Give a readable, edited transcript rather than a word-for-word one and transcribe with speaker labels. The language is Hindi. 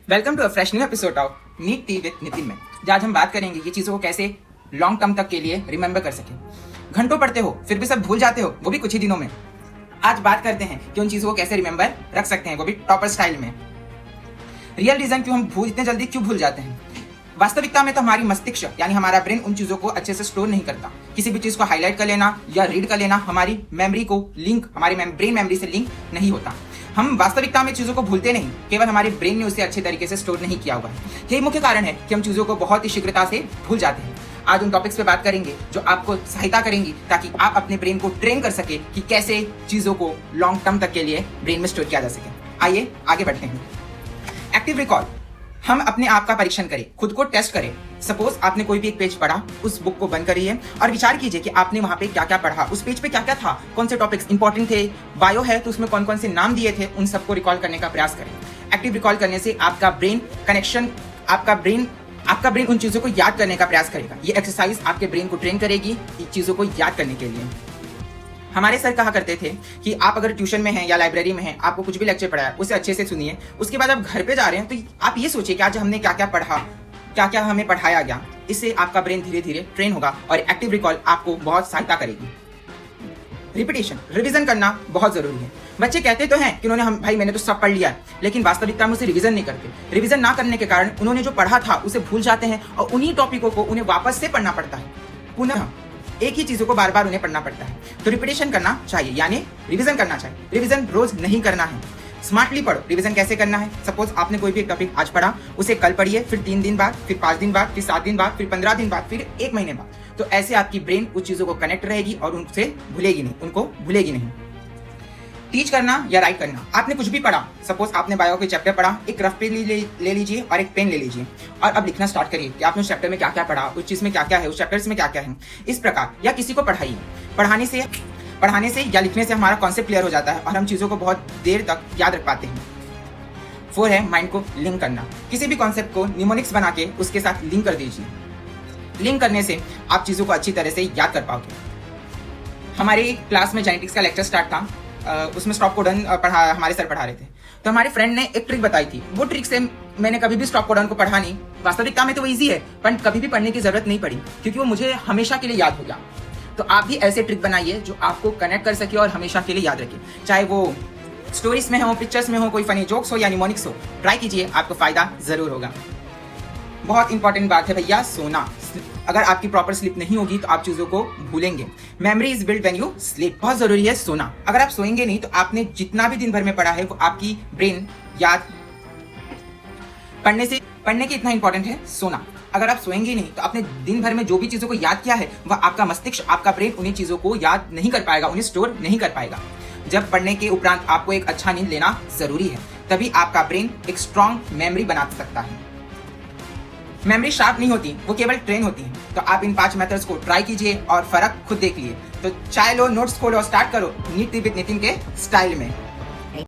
Speaker 1: Welcome to a fresh new episode of NEET tea with Nitin में। आज हम बात करेंगे ये चीज़ों को कैसे लॉन्ग टर्म तक के लिए रिमेंबर कर सके। घंटों पढ़ते हो फिर भी सब भूल जाते हो, वो भी कुछ ही दिनों में। आज बात करते हैं कि उन चीज़ों को कैसे रिमेंबर रख सकते हैं, वो भी टॉपर स्टाइल में। रियल रीजन क्यों हम इतने जल्दी क्यों भूल जाते हैं। वास्तविकता में तो हमारी मस्तिष्क यानी हमारा ब्रेन उन चीज़ों को अच्छे से स्टोर नहीं करता। किसी भी चीज़ को हाईलाइट कर लेना या रीड कर लेना हमारी मेमोरी को लिंक, हमारी ब्रेन मेमोरी से लिंक नहीं होता। हम वास्तविकता में चीज़ों को भूलते नहीं, केवल हमारे ब्रेन ने उसे अच्छे तरीके से स्टोर नहीं किया हुआ है। यही मुख्य कारण है कि हम चीज़ों को बहुत ही शीघ्रता से भूल जाते हैं। आज उन टॉपिक्स पे बात करेंगे जो आपको सहायता करेंगी ताकि आप अपने ब्रेन को ट्रेन कर सके कि कैसे चीज़ों को लॉन्ग टर्म तक के लिए ब्रेन में स्टोर किया जा सके। आइए आगे बढ़ते हैं। एक्टिव रिकॉल, हम अपने आप का परीक्षण करें, खुद को टेस्ट करें। सपोज आपने कोई भी एक पेज पढ़ा, उस बुक को बंद करिए और विचार कीजिए कि आपने वहां पे क्या क्या पढ़ा, उस पेज पे क्या क्या था, कौन से टॉपिक्स इंपॉर्टेंट थे। बायो है तो उसमें कौन कौन से नाम दिए थे, उन सबको रिकॉल करने का प्रयास करें। एक्टिव रिकॉल करने से आपका ब्रेन कनेक्शन, आपका ब्रेन उन चीज़ों को याद करने का प्रयास करेगा। ये एक्सरसाइज आपके ब्रेन को ट्रेन करेगी इन चीज़ों को याद करने के लिए। हमारे सर कहा करते थे कि आप अगर ट्यूशन में हैं या लाइब्रेरी में हैं, आपको कुछ भी लेक्चर पढ़ाया उसे अच्छे से सुनिए। उसके बाद आप घर पे जा रहे हैं तो आप ये सोचिए कि आज हमने क्या क्या पढ़ा, क्या क्या हमें पढ़ाया गया। इससे आपका ब्रेन धीरे धीरे ट्रेन होगा और एक्टिव रिकॉल आपको बहुत सहायता करेगी। रिपीटेशन, रिवीजन करना बहुत जरूरी है। बच्चे कहते तो हैं कि भाई मैंने तो सब पढ़ लिया है, लेकिन वास्तविकता में उसे रिवीजन नहीं करते। रिवीजन ना करने के कारण उन्होंने जो पढ़ा था उसे भूल जाते हैं और उन्हीं टॉपिकों को उन्हें वापस से पढ़ना पड़ता है। पुनः एक ही चीजों को बार बार उन्हें पढ़ना पड़ता है। तो रिपीटेशन करना चाहिए, यानी रिवीजन करना चाहिए। रिवीजन रोज नहीं करना है, स्मार्टली पढ़ो। रिवीजन कैसे करना है, सपोज आपने कोई भी एक टॉपिक आज पढ़ा, उसे कल पढ़िए, फिर 3 दिन बाद, फिर 5 दिन बाद, फिर 7 दिन बाद, फिर 15 दिन बाद, फिर 1 महीने बाद। तो ऐसे आपकी ब्रेन उस चीजों को कनेक्ट रहेगी और उनको भूलेगी नहीं। टीच करना या राइट करना, आपने कुछ भी पढ़ा, सपोज आपने बायो के चैप्टर पढ़ा, एक रफ पेन ले लीजिए और एक पेन ले लीजिए और अब लिखना स्टार्ट करिए कि आपने उस चैप्टर में क्या क्या पढ़ा, उस चीज में क्या क्या है, उस चैप्टर्स में क्या क्या है। इस प्रकार या किसी को पढ़ाइए। पढ़ाने से या लिखने से हमारा कॉन्सेप्ट क्लियर हो जाता है और हम चीज़ों को बहुत देर तक याद रख पाते हैं। 4 है माइंड को लिंक करना। किसी भी कॉन्सेप्ट को निमोनिक्स बना के उसके साथ लिंक कर दीजिए। लिंक करने से आप चीज़ों को अच्छी तरह से याद कर पाओगे। हमारे क्लास में जेनेटिक्स का लेक्चर स्टार्ट था, उसमें स्टॉप कोडन हमारे सर पढ़ा रहे थे। तो हमारे फ्रेंड ने एक ट्रिक बताई थी। वो ट्रिक से मैंने कभी भी स्टॉप कोडन को पढ़ा नहीं। वास्तविकता में तो वो ईजी है, पर कभी भी पढ़ने की जरूरत नहीं पड़ी क्योंकि वो मुझे हमेशा के लिए याद हो गया। तो आप भी ऐसे ट्रिक बनाइए जो आपको कनेक्ट कर सके और हमेशा के लिए याद रखे। चाहे वो स्टोरीज में हो, पिक्चर्स में हो, कोई फनी जोक्स हो या निमोनिक्स हो, ट्राई कीजिए, आपको फायदा जरूर होगा। बहुत इंपॉर्टेंट बात है भैया, सोना। अगर आपकी प्रॉपर स्लीप नहीं होगी तो आप चीज़ों को भूलेंगे। Memory is build when you sleep. बहुत जरूरी है सोना। अगर आप सोएंगे नहीं तो आपने जितना भी दिन भर में पढ़ा है वो आपकी ब्रेन याद पढ़ने के इतना इंपॉर्टेंट है सोना। अगर आप सोएंगे नहीं तो आपने दिन भर में जो भी चीज़ों को याद किया है वह आपका मस्तिष्क, आपका ब्रेन उन्हीं चीज़ों को याद नहीं कर पाएगा, उन्हें स्टोर नहीं कर पाएगा। जब पढ़ने के उपरांत आपको एक अच्छा नींद लेना जरूरी है, तभी आपका ब्रेन एक स्ट्रॉन्ग मेमोरी बना सकता है। मेमोरी शार्प नहीं होती, वो केवल ट्रेन होती है। तो आप इन 5 मेथड्स को ट्राई कीजिए और फर्क खुद देख लिए। तो चाय लो, नोट्स खोलो और स्टार्ट करो नीट विद नितिन के स्टाइल में।